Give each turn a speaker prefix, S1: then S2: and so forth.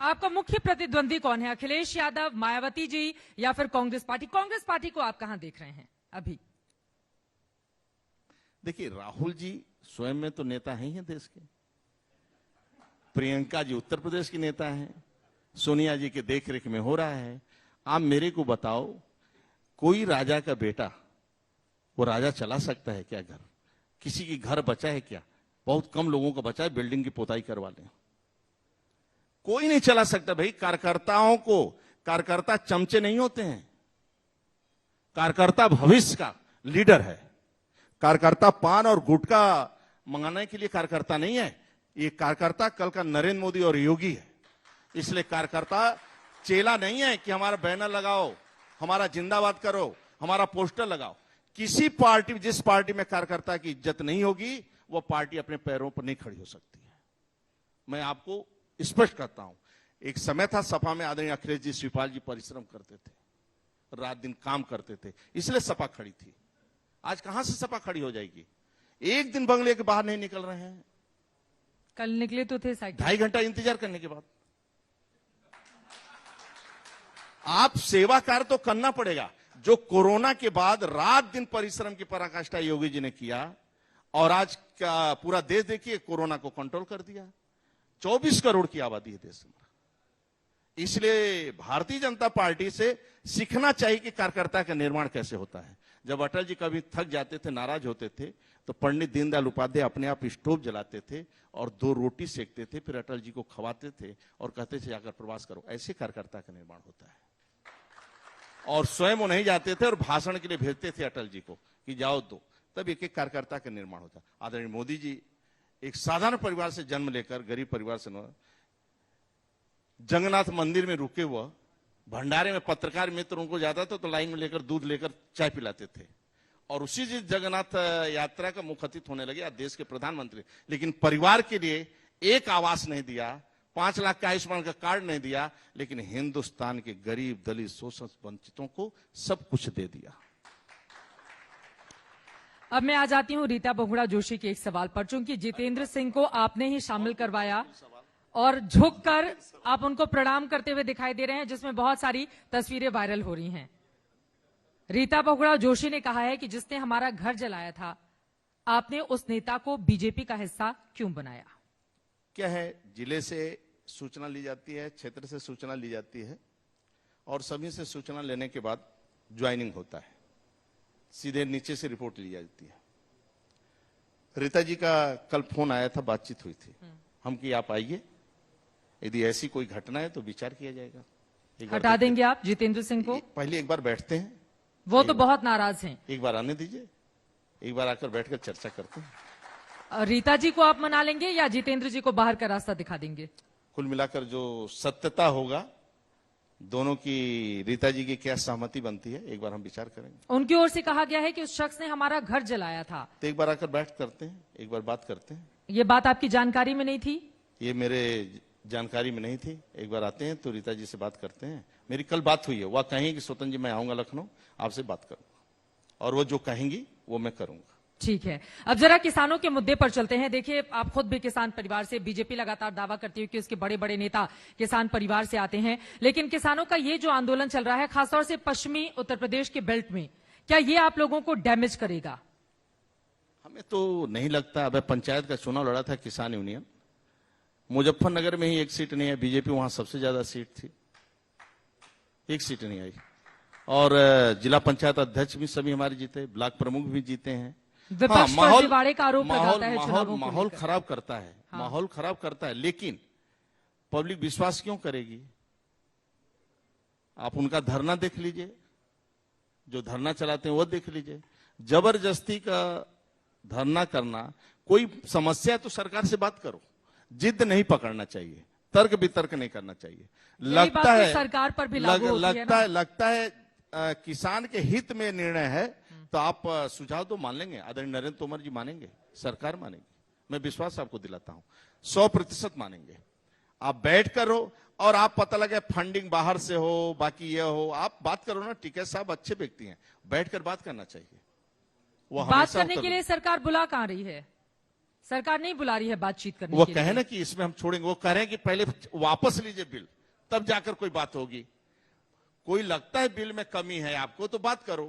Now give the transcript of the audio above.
S1: आपका मुख्य प्रतिद्वंदी कौन है? अखिलेश यादव, मायावती जी या फिर कांग्रेस पार्टी? कांग्रेस पार्टी को आप कहां देख रहे हैं अभी?
S2: देखिए, राहुल जी स्वयं में तो नेता ही हैं देश के। प्रियंका जी उत्तर प्रदेश की नेता हैं, सोनिया जी के देखरेख में हो रहा है। आप मेरे को बताओ, कोई राजा का बेटा वो राजा चला सकता है क्या? घर किसी की घर बचा है क्या? बहुत कम लोगों का बचा है, बिल्डिंग की पोताई करवा लें। कोई नहीं चला सकता भाई। कार्यकर्ता चमचे नहीं होते हैं। कार्यकर्ता भविष्य का लीडर है। कार्यकर्ता पान और गुटखा मंगाने के लिए कार्यकर्ता नहीं है। ये कार्यकर्ता कल का नरेंद्र मोदी और योगी है। इसलिए कार्यकर्ता चेला नहीं है कि हमारा बैनर लगाओ, हमारा जिंदाबाद करो, हमारा पोस्टर लगाओ। किसी पार्टी, जिस पार्टी में कार्यकर्ता की इज्जत नहीं होगी, वो पार्टी अपने पैरों पर नहीं खड़ी हो सकती है। मैं आपको स्पष्ट करता हूं, एक समय था सपा में आदरणीय अखिलेश जी, शिवपाल जी परिश्रम करते थे, रात दिन काम करते थे, इसलिए सपा खड़ी थी। आज कहां से सपा खड़ी हो जाएगी? एक दिन बंगले के बाहर नहीं निकल रहे हैं।
S1: कल निकले तो थे साइकिल,
S2: 2.5 घंटा इंतजार करने के बाद। आप सेवा कार्य तो करना पड़ेगा। जो कोरोना के बाद रात दिन परिश्रम की पराकाष्ठा योगी जी ने किया, और आज का पूरा देश देखिए कोरोना को कंट्रोल कर दिया। 24 करोड़ की आबादी है देश में। इसलिए भारतीय जनता पार्टी से सीखना चाहिए कि कार्यकर्ता का निर्माण कैसे होता है। जब अटल जी कभी थक जाते थे, नाराज होते थे, तो पंडित दीनदयाल उपाध्याय अपने आप स्टोव जलाते थे और 2 रोटी सेकते थे, फिर अटल जी को खवाते थे और कहते थे जाकर प्रवास करो। ऐसे कार्यकर्ता का निर्माण होता है। और स्वयं वो नहीं जाते थे और भाषण के लिए भेजते थे अटल जी को कि जाओ दो, तब एक एक कार्यकर्ता का निर्माण होता। आदरणीय मोदी जी एक साधारण परिवार से जन्म लेकर, गरीब परिवार से जगन्नाथ मंदिर में रुके हुए भंडारे में पत्रकार मित्र उनको जाता था तो लाइन में लेकर दूध लेकर चाय पिलाते थे, और उसी से जगन्नाथ यात्रा का मुख्य अतिथि होने लगे आज देश के प्रधानमंत्री। लेकिन परिवार के लिए एक आवास नहीं दिया, 5 लाख का आयुष्मान का कार्ड नहीं दिया, लेकिन हिंदुस्तान के गरीब, दलित, शोषित, वंचितों को सब कुछ दे दिया।
S1: अब मैं आ जाती हूं रीता बहुगुणा जोशी के एक सवाल पर। चूंकि जितेंद्र सिंह को आपने ही शामिल करवाया और झुककर आप उनको प्रणाम करते हुए दिखाई दे रहे हैं, जिसमें बहुत सारी तस्वीरें वायरल हो रही हैं। रीता बहुगुणा जोशी ने कहा है कि जिसने हमारा घर जलाया था, आपने उस नेता को बीजेपी का हिस्सा क्यों बनाया?
S2: क्या है, जिले से सूचना ली जाती है, क्षेत्र से सूचना ली जाती है, और सभी से सूचना लेने के बाद ज्वाइनिंग होता है, सीधे नीचे से रिपोर्ट ली जाती है। रीता जी का कल फोन आया था, बातचीत हुई थी, हम कि आप आइए, यदि ऐसी कोई घटना है तो विचार किया जाएगा।
S1: हटा देंगे आप जितेंद्र सिंह को?
S2: पहले एक बार बैठते हैं,
S1: वो तो बहुत नाराज हैं।
S2: एक बार आने दीजिए, एक बार आकर बैठकर चर्चा करते हैं।
S1: रीता जी को आप मना लेंगे या जितेंद्र जी को बाहर का रास्ता दिखा देंगे?
S2: कुल मिलाकर जो सत्यता होगा, दोनों की, रीता जी की क्या सहमति बनती है, एक बार हम विचार करेंगे।
S1: उनकी ओर से कहा गया है कि उस शख्स ने हमारा घर जलाया था,
S2: तो एक बार आकर बैठ करते हैं, एक बार बात करते हैं।
S1: ये बात आपकी जानकारी में नहीं थी?
S2: ये मेरे जानकारी में नहीं थी। एक बार आते हैं तो रीता जी से बात करते हैं। मेरी कल बात हुई है, वह कहेंगे कि स्वतंत्र जी मैं आऊंगा लखनऊ, आपसे बात करूंगा, और वो जो कहेंगी वो मैं करूंगा।
S1: ठीक है, अब जरा किसानों के मुद्दे पर चलते हैं। देखिए, आप खुद भी किसान परिवार से, बीजेपी लगातार दावा करती है कि उसके बड़े बड़े नेता किसान परिवार से आते हैं, लेकिन किसानों का ये जो आंदोलन चल रहा है, खासतौर से पश्चिमी उत्तर प्रदेश के बेल्ट में, क्या ये आप लोगों को डैमेज करेगा?
S2: हमें तो नहीं लगता। अब पंचायत का चुनाव लड़ा था किसान यूनियन, मुजफ्फरनगर में ही 1 सीट नहीं है, बीजेपी वहां सबसे ज्यादा सीट थी, 1 सीट नहीं आई, और जिला पंचायत अध्यक्ष भी सभी हमारे जीते, ब्लॉक प्रमुख भी जीते हैं।
S1: विपक्ष पर दिवाड़े का आरोप लगाता है,
S2: माहौल खराब करता है, माहौल खराब करता है, लेकिन पब्लिक विश्वास क्यों करेगी? आप उनका धरना देख लीजिए, जो धरना चलाते हैं वो देख लीजिए। जबरदस्ती का धरना करना, कोई समस्या है तो सरकार से बात करो, जिद नहीं पकड़ना चाहिए, तर्क वितर्क नहीं करना चाहिए। लगता है
S1: सरकार पर भी लागू होती है
S2: लगता है किसान के हित में निर्णय है तो आप सुझाव तो मान लेंगे, आदरणीय नरेंद्र तोमर जी मानेंगे, सरकार मानेगी, मैं विश्वास आपको दिलाता हूं, 100% मानेंगे। आप बैठ कर हो, और आप पता लगे फंडिंग बाहर से हो, बाकी ये हो, आप बात करो ना। टिकैत साहब अच्छे व्यक्ति हैं, बैठकर बात करना चाहिए। वो
S1: बात करने के लिए सरकार बुला कहां रही है? सरकार नहीं बुला रही है बातचीत करने के लिए।
S2: वो कहे ना कि इसमें हम छोड़ेंगे, वो कह रहे हैं कि पहले वापस लीजिए बिल, तब जाकर कोई बात होगी। कोई लगता है बिल में कमी है आपको तो बात करो।